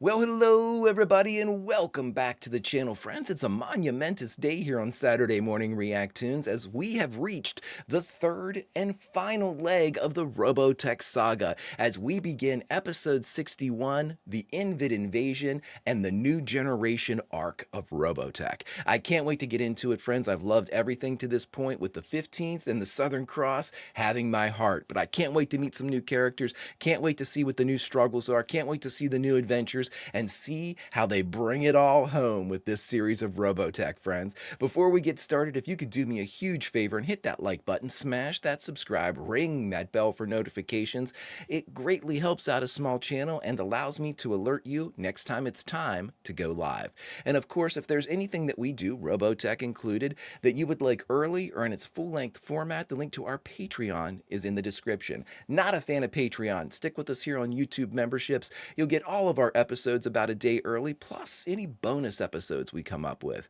Well, hello everybody and welcome back to the channel, friends. It's a monumentous day here on Saturday morning React-TOONS as we have reached the third and final leg of the Robotech saga as we begin episode 61, the INVID Invasion, and the new generation arc of Robotech. I can't wait to get into it, friends. I've loved everything to this point with the 15th and the Southern Cross having my heart, but I can't wait to meet some new characters, can't wait to see what the new struggles are, can't wait to see the new adventures, and see how they bring it all home with this series of Robotech, friends. Before we get started, if you could do me a huge favor and hit that like button, smash that subscribe, ring that bell for notifications. It greatly helps out a small channel and allows me to alert you next time it's time to go live. And of course, if there's anything that we do, Robotech included, that you would like early or in its full-length format, the link to our Patreon is in the description. Not a fan of Patreon? Stick with us here on YouTube memberships. You'll get all of our episodes about a day early, plus any bonus episodes we come up with.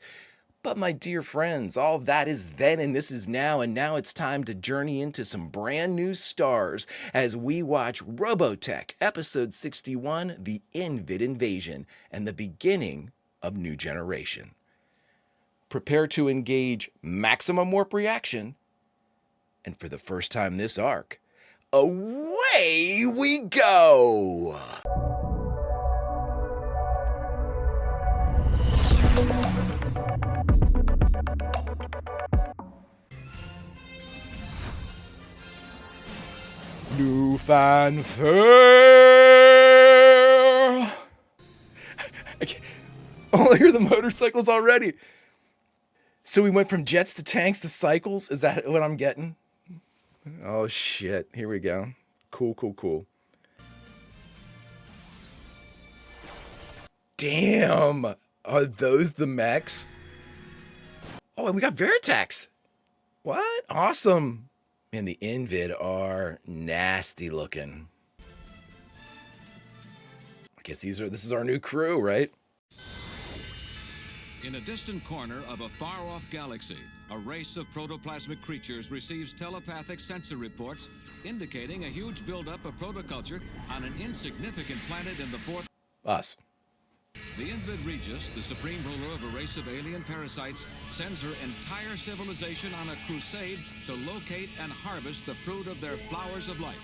But my dear friends, all that is then and this is now, and now it's time to journey into some brand new stars as we watch Robotech episode 61, the INVID Invasion, and the beginning of New Generation. Prepare to engage maximum warp reaction, and for the first time this arc, away we go! New fanfare! I only hear the motorcycles already. So we went from jets to tanks to cycles? Is that what I'm getting? Oh shit, here we go. Cool, cool, cool. Damn! Are those the mechs? Oh, and we got Veritex! What? Awesome! Man, the INVID are nasty looking. I guess this is our new crew, right? In a distant corner of a far-off galaxy, a race of protoplasmic creatures receives telepathic sensor reports indicating a huge buildup of protoculture on an insignificant planet in the fourth... Us. The INVID Regis, the supreme ruler of a race of alien parasites, sends her entire civilization on a crusade to locate and harvest the fruit of their flowers of life.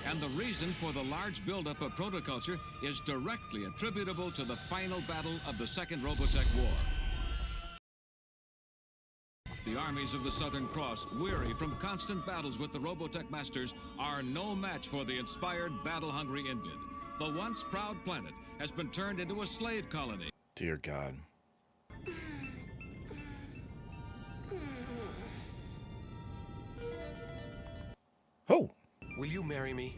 And the reason for the large buildup of protoculture is directly attributable to the final battle of the Second Robotech War. The armies of the Southern Cross, weary from constant battles with the Robotech masters, are no match for the inspired, battle-hungry INVID. The once proud planet has been turned into a slave colony. Dear God. Oh! Will you marry me?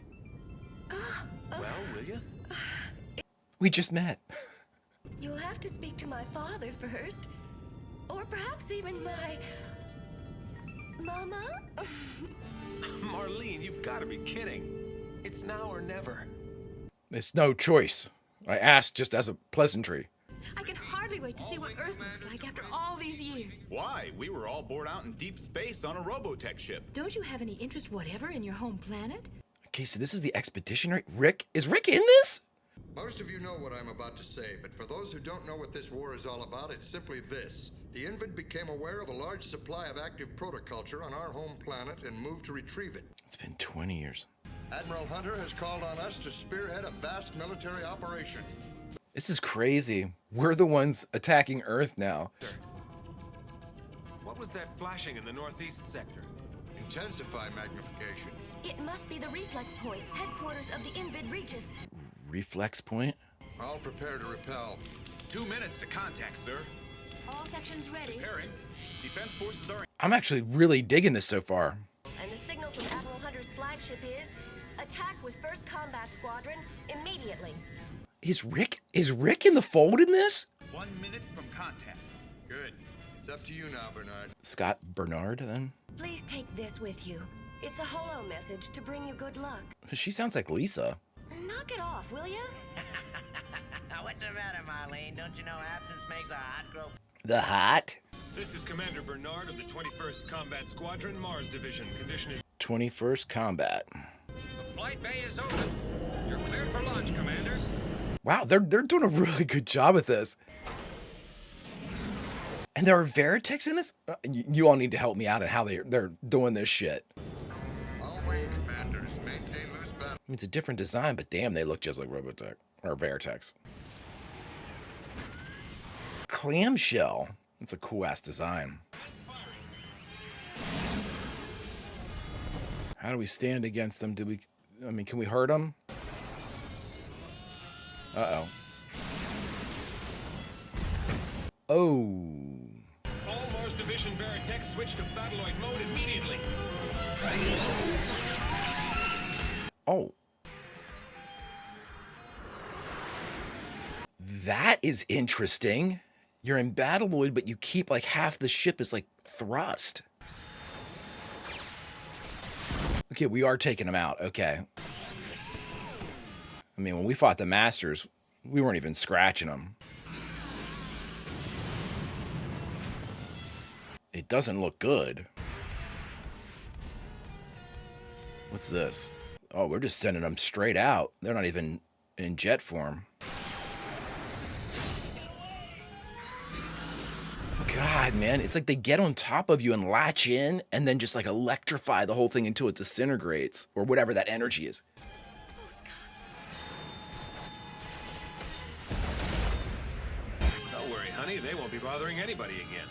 Well, will you? We just met. You'll have to speak to my father first. Or perhaps even my... Mama? Marlene, you've got to be kidding. It's now or never. It's no choice. I asked just as a pleasantry. I can hardly wait to see what Earth looks like after all these years. Why? We were all bored out in deep space on a Robotech ship. Don't you have any interest whatever in your home planet? Okay, so this is the expeditionary... Rick? Is Rick in this? Most of you know what I'm about to say, but for those who don't know what this war is all about, it's simply this. The INVID became aware of a large supply of active protoculture on our home planet and moved to retrieve it. It's been 20 years. Admiral Hunter has called on us to spearhead a vast military operation. This is crazy. We're the ones attacking Earth now. What was that flashing in the northeast sector? Intensify magnification. It must be the reflex point, headquarters of the INVID Regis. Reflex point? I'll prepare to repel. 2 minutes to contact, sir. All sections ready. Preparing. Defense forces are... I'm actually really digging this so far. And the signal from Admiral Hunter's flagship is... attack with 1st Combat Squadron immediately. Is Rick in the fold in this? 1 minute from contact. Good. It's up to you now, Bernard. Scott Bernard, then? Please take this with you. It's a holo message to bring you good luck. She sounds like Lisa. Knock it off, will ya? What's the matter, Marlene? Don't you know absence makes a hot grow? The hot? This is Commander Bernard of the 21st Combat Squadron, Mars Division. Condition is... 21st Combat. The flight bay is open. You're cleared for launch, Commander. Wow, they're doing a really good job at this. And there are Veritechs in this? You all need to help me out on how they're doing this shit. All wing commanders maintain loose battle. I mean, it's a different design, but damn, they look just like Robotech or Veritechs. Clamshell. That's a cool ass design. How do we stand against them? I mean, can we hurt them? Uh-oh. Oh. All Mars Division Veritech switch to Battloid mode immediately. Oh. That is interesting. You're in Battloid, but you keep like half the ship is like thrust. Okay, we are taking them out. Okay. I mean, when we fought the Masters, we weren't even scratching them. It doesn't look good. What's this? Oh, we're just sending them straight out. They're not even in jet form. God, man, it's like they get on top of you and latch in and then just like electrify the whole thing until it disintegrates or whatever that energy is. Don't worry, honey. They won't be bothering anybody again.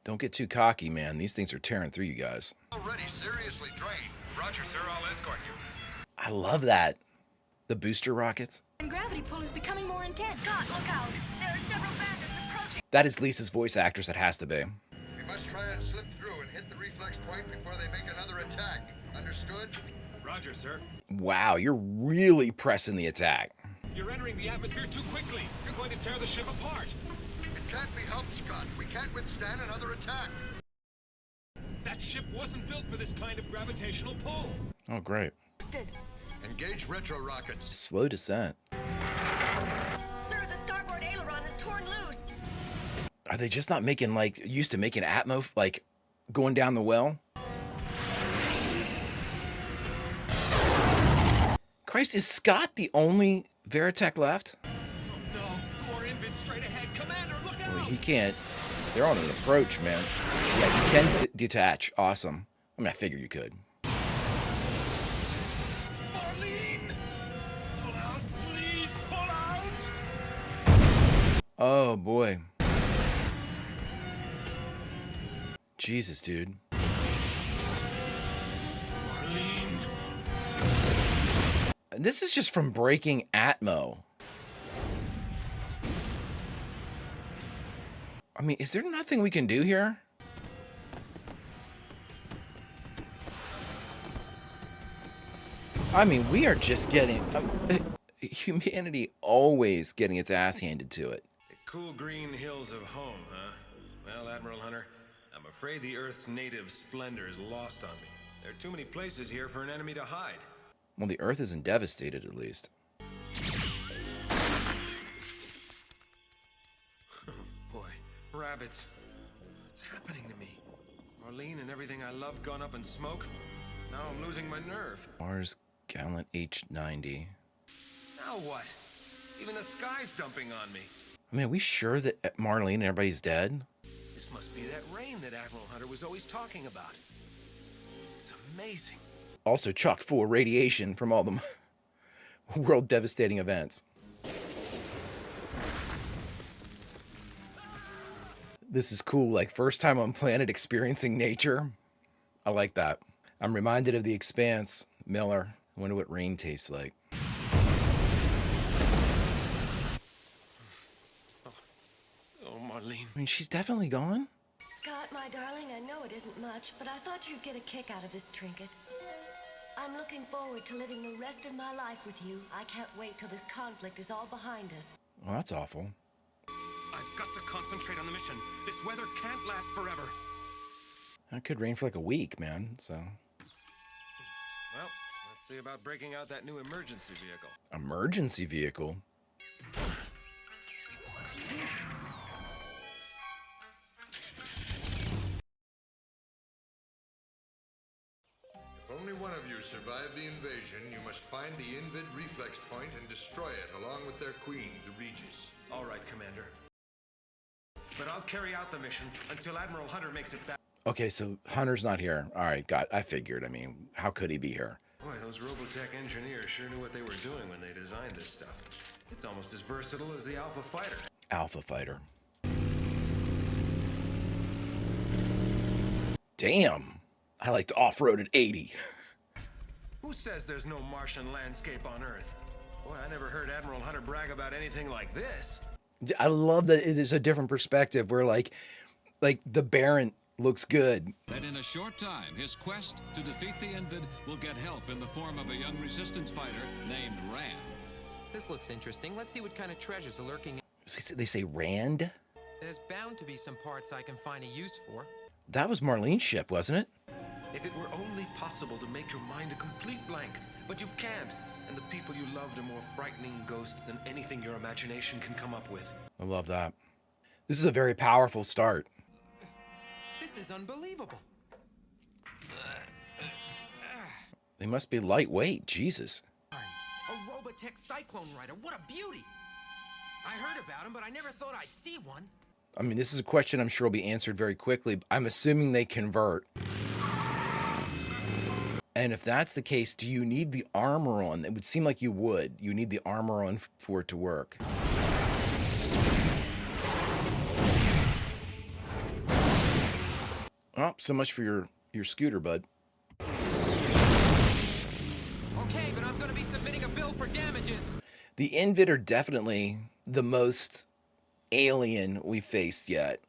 Don't get too cocky, man. These things are tearing through you guys. Already seriously drained. Roger, sir. I'll escort you. I love that. The booster rockets. And gravity pull is becoming more intense. Scott, look out! There are several bandits approaching. That is Lisa's voice actress. It has to be. We must try and slip through and hit the reflex point before they make another attack. Understood? Roger, sir. Wow, you're really pressing the attack. You're entering the atmosphere too quickly. You're going to tear the ship apart. It can't be helped, Scott. We can't withstand another attack. That ship wasn't built for this kind of gravitational pull. Oh, great. Engage retro rockets. Slow descent. Sir, the starboard aileron is torn loose. Are they just not making, like, used to making Atmo, like, going down the well? Christ, is Scott the only Veritech left? Oh, no. More INVID straight ahead. Commander, look out! Well, he can't. They're on an approach, man. Yeah, you can detach. Awesome. I mean, I figured you could. Marlene! Pull out, please! Pull out! Oh, boy. Jesus, dude. Marlene! This is just from breaking Atmo. I mean, is there nothing we can do here? I mean, we are just getting... humanity always getting its ass handed to it. The cool green hills of home, huh? Well, Admiral Hunter, I'm afraid the Earth's native splendor is lost on me. There are too many places here for an enemy to hide. Well, the Earth isn't devastated, at least. Boy, rabbits. What's happening to me? Marlene and everything I love gone up in smoke? Now I'm losing my nerve. Mars Gallant H-90. Now what? Even the sky's dumping on me. I mean, are we sure that Marlene and everybody's dead? This must be that rain that Admiral Hunter was always talking about. It's amazing. Also chock full of radiation from all the world devastating events. This is cool, like first time on planet experiencing nature. I like that. I'm reminded of The Expanse. Miller, I wonder what rain tastes like. Oh, Marlene. I mean, she's definitely gone. Scott, my darling, I know it isn't much, but I thought you'd get a kick out of this trinket. I'm looking forward to living the rest of my life with you. I can't wait till this conflict is all behind us. Well, that's awful. I've got to concentrate on the mission. This weather can't last forever. It could rain for like a week, man, so. Well, let's see about breaking out that new emergency vehicle. Emergency vehicle? If only one of you survive the invasion, you must find the INVID reflex point and destroy it along with their queen, the Regis. All right, Commander. But I'll carry out the mission until Admiral Hunter makes it back. Okay, so Hunter's not here. All right, I figured. I mean, how could he be here? Boy, those Robotech engineers sure knew what they were doing when they designed this stuff. It's almost as versatile as the Alpha Fighter. Alpha Fighter. Damn. I like to off-road at 80. Who says there's no Martian landscape on Earth? Boy, I never heard Admiral Hunter brag about anything like this. I love that it is a different perspective where like the Baron looks good. That in a short time, his quest to defeat the INVID will get help in the form of a young resistance fighter named Rand. This looks interesting. Let's see what kind of treasures are lurking. They say Rand? There's bound to be some parts I can find a use for. That was Marlene's ship, wasn't it? If it were only possible to make your mind a complete blank, but you can't. And the people you loved are more frightening ghosts than anything your imagination can come up with. I love that. This is a very powerful start. This is unbelievable. They must be lightweight, Jesus. A Robotech Cyclone Rider, what a beauty! I heard about him, but I never thought I'd see one. I mean, this is a question I'm sure will be answered very quickly. I'm assuming they convert. And if that's the case, do you need the armor on? It would seem like you would. You need the armor on for it to work. Oh, so much for your scooter, bud. Okay, but I'm gonna be submitting a bill for damages. The INVID are definitely the most alien we faced yet.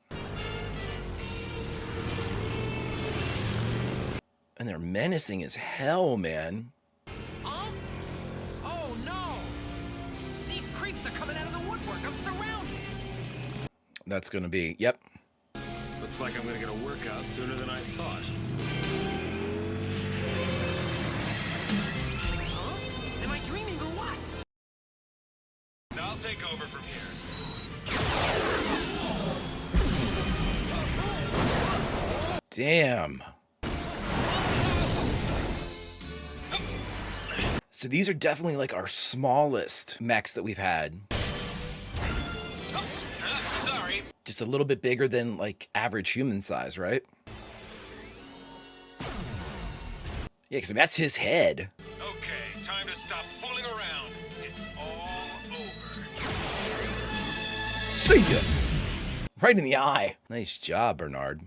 And they're menacing as hell, man. Huh? Oh no! These creeps are coming out of the woodwork. I'm surrounded. That's gonna be, yep. Looks like I'm gonna get a workout sooner than I thought. Huh? Am I dreaming or what? I'll take over from here. Damn. So these are definitely like our smallest mechs that we've had. Sorry. Just a little bit bigger than like average human size, right? Yeah, because that's his head. Okay, time to stop fooling around. It's all over. See ya! Right in the eye. Nice job, Bernard.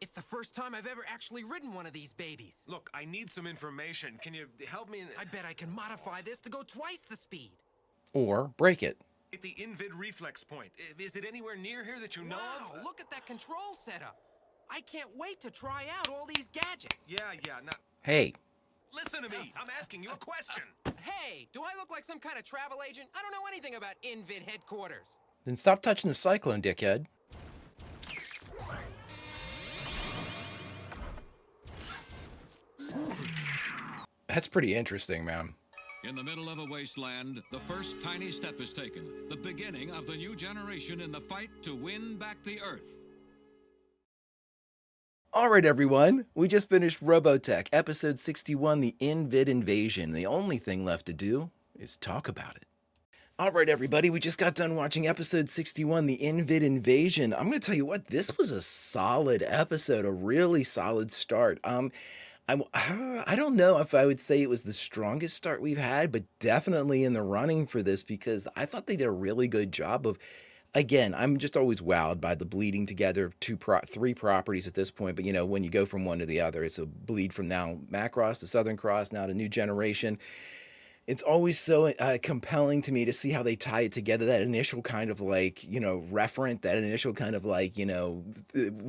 It's the first time I've ever actually ridden one of these babies. Look, I need some information. Can you help me? I bet I can modify this to go twice the speed. Or break it. At the INVID reflex point. Is it anywhere near here that you know Wow, of? look at that control setup. I can't wait to try out all these gadgets. Yeah, now, Hey. listen to me. I'm asking you a question. Hey, do I look like some kind of travel agent? I don't know anything about INVID headquarters. Then stop touching the cyclone, dickhead. That's pretty interesting, man. In the middle of a wasteland, the first tiny step is taken. The beginning of the new generation in the fight to win back the Earth. All right, everyone. We just finished Robotech, episode 61, the INVID Invasion. The only thing left to do is talk about it. All right, everybody. We just got done watching episode 61, the INVID Invasion. I'm going to tell you what, this was a solid episode, a really solid start. I don't know if I would say it was the strongest start we've had, but definitely in the running for this because I thought they did a really good job of, again, I'm just always wowed by the bleeding together of three properties at this point. But, you know, when you go from one to the other, it's a bleed from now Macross to Southern Cross, now to New Generation. It's always so compelling to me to see how they tie it together. That initial kind of like, you know, referent, that initial kind of like, you know,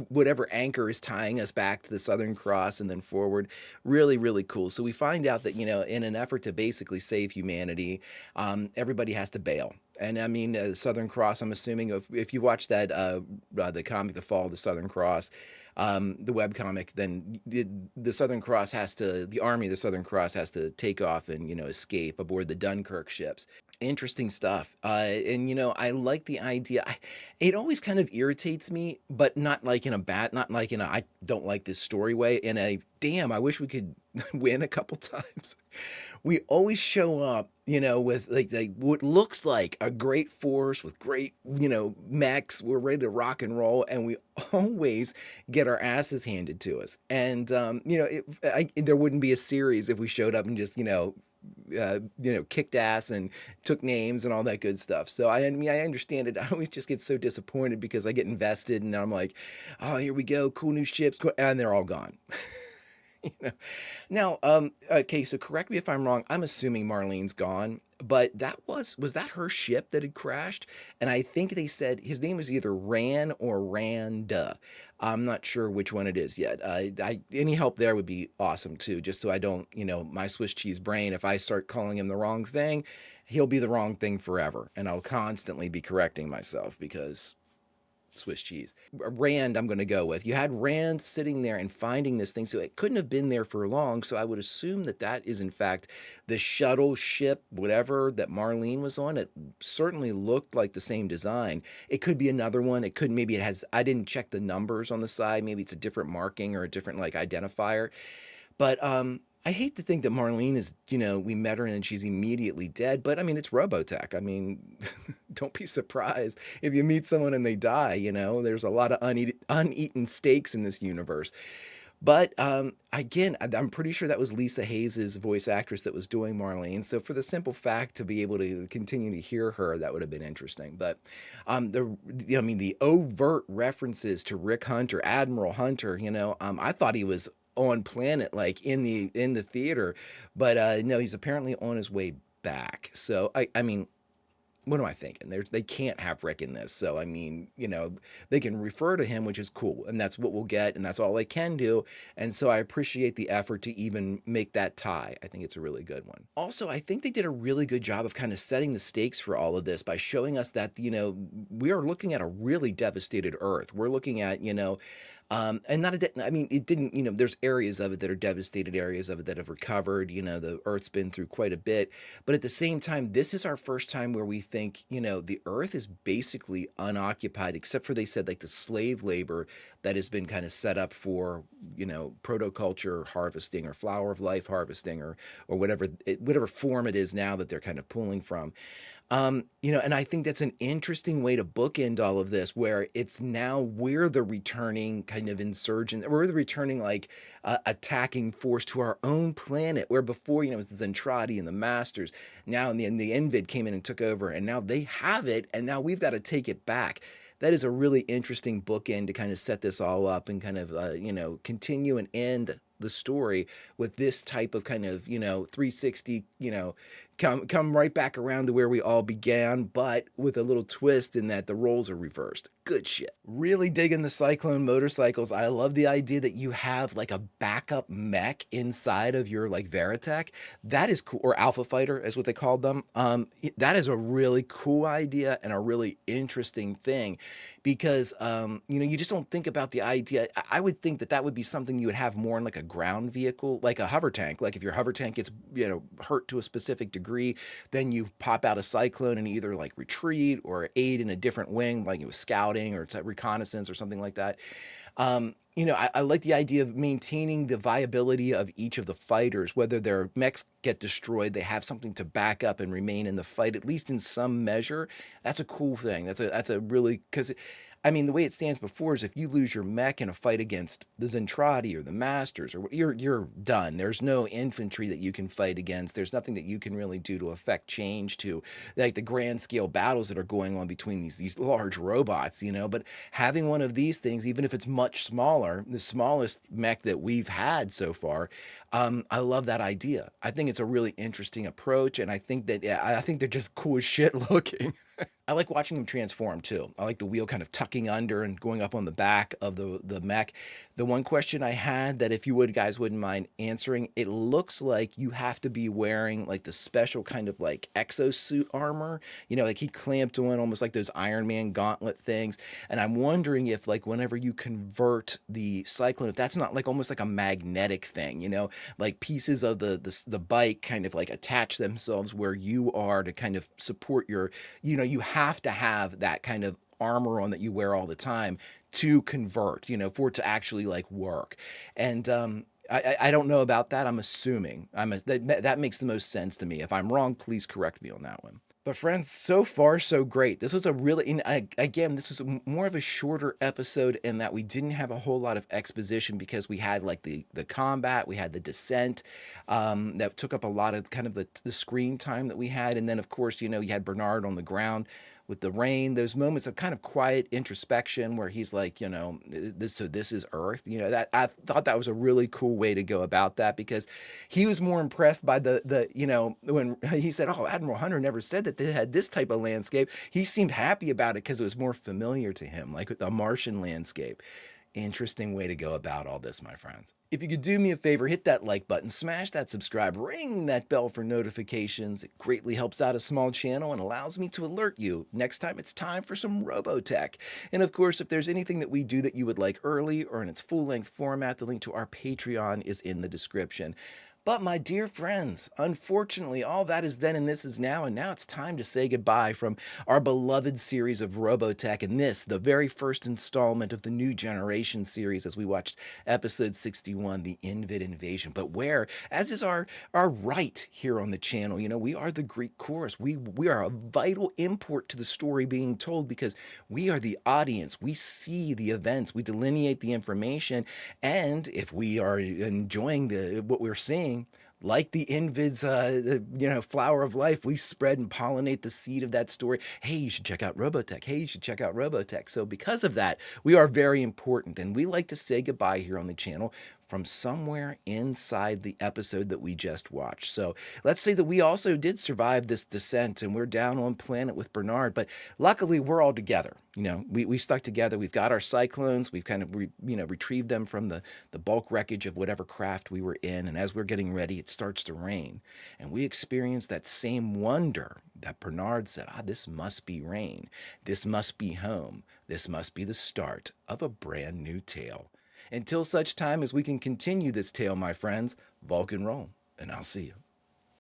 whatever anchor is tying us back to the Southern Cross and then forward. Really, really cool. So we find out that, you know, in an effort to basically save humanity, everybody has to bail. And I mean, Southern Cross, I'm assuming if you watch that, the comic, The Fall of the Southern Cross, the webcomic, then the Southern Cross has to, the army of the Southern Cross has to take off and, you know, escape aboard the Dunkirk ships. Interesting stuff. And I like the idea. It always kind of irritates me, but not like in a bad, not like in a I don't like this story way. In a damn, I wish we could win a couple times. We always show up, with like what looks like a great force with great, mechs. We're ready to rock and roll, and we always get our asses handed to us. And there wouldn't be a series if we showed up and just kicked ass and took names and all that good stuff. So I mean, I understand it. I always just get so disappointed because I get invested and I'm like, oh, here we go, cool new ships, and they're all gone. you know. Now, okay, so correct me if I'm wrong. I'm assuming Marlene's gone, but was that her ship that had crashed? And I think they said his name was either Ran or Randa. I'm not sure which one it is yet. Any help there would be awesome too, just so I don't, my Swiss cheese brain, if I start calling him the wrong thing, he'll be the wrong thing forever, and I'll constantly be correcting myself because Swiss cheese. Rand, I'm going to go with. You had Rand sitting there and finding this thing, so it couldn't have been there for long. So I would assume that that is, in fact, the shuttle ship, whatever, that Marlene was on. It certainly looked like the same design. It could be another one. It could, maybe it has, I didn't check the numbers on the side. Maybe it's a different marking or a different, like, identifier. But I hate to think that Marlene is, we met her and she's immediately dead. But I mean, it's Robotech. I mean, don't be surprised if you meet someone and they die. There's a lot of uneaten steaks in this universe. But again, I'm pretty sure that was Lisa Hayes' voice actress that was doing Marlene. So for the simple fact to be able to continue to hear her, that would have been interesting. But the overt references to Rick Hunter, Admiral Hunter, I thought he was on planet, like in the theater, but no, he's apparently on his way back. So I mean, what am I thinking? They can't have Rick in this. So, I mean, they can refer to him, which is cool. And that's what we'll get. And that's all they can do. And so I appreciate the effort to even make that tie. I think it's a really good one. Also, I think they did a really good job of kind of setting the stakes for all of this by showing us that, we are looking at a really devastated Earth. We're looking at, and not I mean, it didn't, there's areas of it that are devastated, areas of it that have recovered. The Earth's been through quite a bit. But at the same time, this is our first time where we think, the Earth is basically unoccupied, except for, they said, like the slave labor that has been kind of set up for, protoculture harvesting or flower of life harvesting or whatever form it is now that they're kind of pulling from. And I think that's an interesting way to bookend all of this, where it's now we're the returning kind of insurgent, we're the returning like attacking force to our own planet, where before, it was the Zentradi and the Masters. Now the INVID came in and took over, and now they have it, and now we've got to take it back. That is a really interesting bookend to kind of set this all up and kind of, continue and end the story with this type of kind of 360 come right back around to where we all began, but with a little twist in that the roles are reversed. Good shit. Really digging the Cyclone motorcycles. I love the idea that you have like a backup mech inside of your like Veritech. That is cool. Or Alpha Fighter is what they called them. That is a really cool idea and a really interesting thing, because you just don't think about the idea. I would think that would be something you would have more in like a ground vehicle, like a hover tank. Like if your hover tank gets hurt to a specific degree, then you pop out a Cyclone and either like retreat or aid in a different wing, like it was scouting or it's reconnaissance or something like that. I like the idea of maintaining the viability of each of the fighters, whether their mechs get destroyed, they have something to back up and remain in the fight, at least in some measure. That's a cool thing. That's a really, because I mean, the way it stands before is if you lose your mech in a fight against the Zentradi or the Masters, or you're done. There's no infantry that you can fight against. There's nothing that you can really do to affect change to like the grand scale battles that are going on between these large robots, But having one of these things, even if it's much smaller, the smallest mech that we've had so far, I love that idea. I think it's a really interesting approach, and I think that I think they're just cool as shit looking. I like watching them transform too. I like the wheel kind of tucking under and going up on the back of the mech. The one question I had that if you would guys wouldn't mind answering, it looks like you have to be wearing like the special kind of like exosuit armor, like he clamped on almost like those Iron Man gauntlet things. And I'm wondering if like whenever you convert the Cyclone, if that's not like almost like a magnetic thing, like pieces of the bike kind of like attach themselves where you are to kind of support your, you have to have that kind of armor on that you wear all the time to convert, for it to actually like work. And I don't know about that. I'm assuming that makes the most sense to me. If I'm wrong, please correct me on that one. But friends, so far so great. This was a really, again, this was more of a shorter episode in that we didn't have a whole lot of exposition because we had like the combat, we had the descent, that took up a lot of kind of the screen time that we had, and then of course you had Bernard on the ground with the rain. Those moments of kind of quiet introspection where he's like, this is Earth. That I thought that was a really cool way to go about that because he was more impressed by the when he said, "Oh, Admiral Hunter never said that they had this type of landscape." He seemed happy about it because it was more familiar to him, like the Martian landscape. Interesting way to go about all this, my friends. If you could do me a favor, hit that like button, smash that subscribe, ring that bell for notifications. It greatly helps out a small channel and allows me to alert you next time it's time for some Robotech. And of course, if there's anything that we do that you would like early or in its full-length format, the link to our Patreon is in the description. But my dear friends, unfortunately, all that is then and this is now, and now it's time to say goodbye from our beloved series of Robotech, and this, the very first installment of the New Generation series as we watched episode 61, the INVID Invasion. But where, as is our right here on the channel, we are the Greek chorus. We are a vital import to the story being told because we are the audience. We see the events, we delineate the information, and if we are enjoying what we're seeing, like the INVID's, flower of life, we spread and pollinate the seed of that story. Hey, you should check out Robotech. Hey, you should check out Robotech. So because of that, we are very important, and we like to say goodbye here on the channel from somewhere inside the episode that we just watched. So let's say that we also did survive this descent and we're down on planet with Bernard, but luckily we're all together. We stuck together. We've got our cyclones. We've kind of, retrieved them from the bulk wreckage of whatever craft we were in. And as we're getting ready, it starts to rain. And we experience that same wonder that Bernard said, this must be rain. This must be home. This must be the start of a brand new tale. Until such time as we can continue this tale, my friends, Vulcan roll, and I'll see you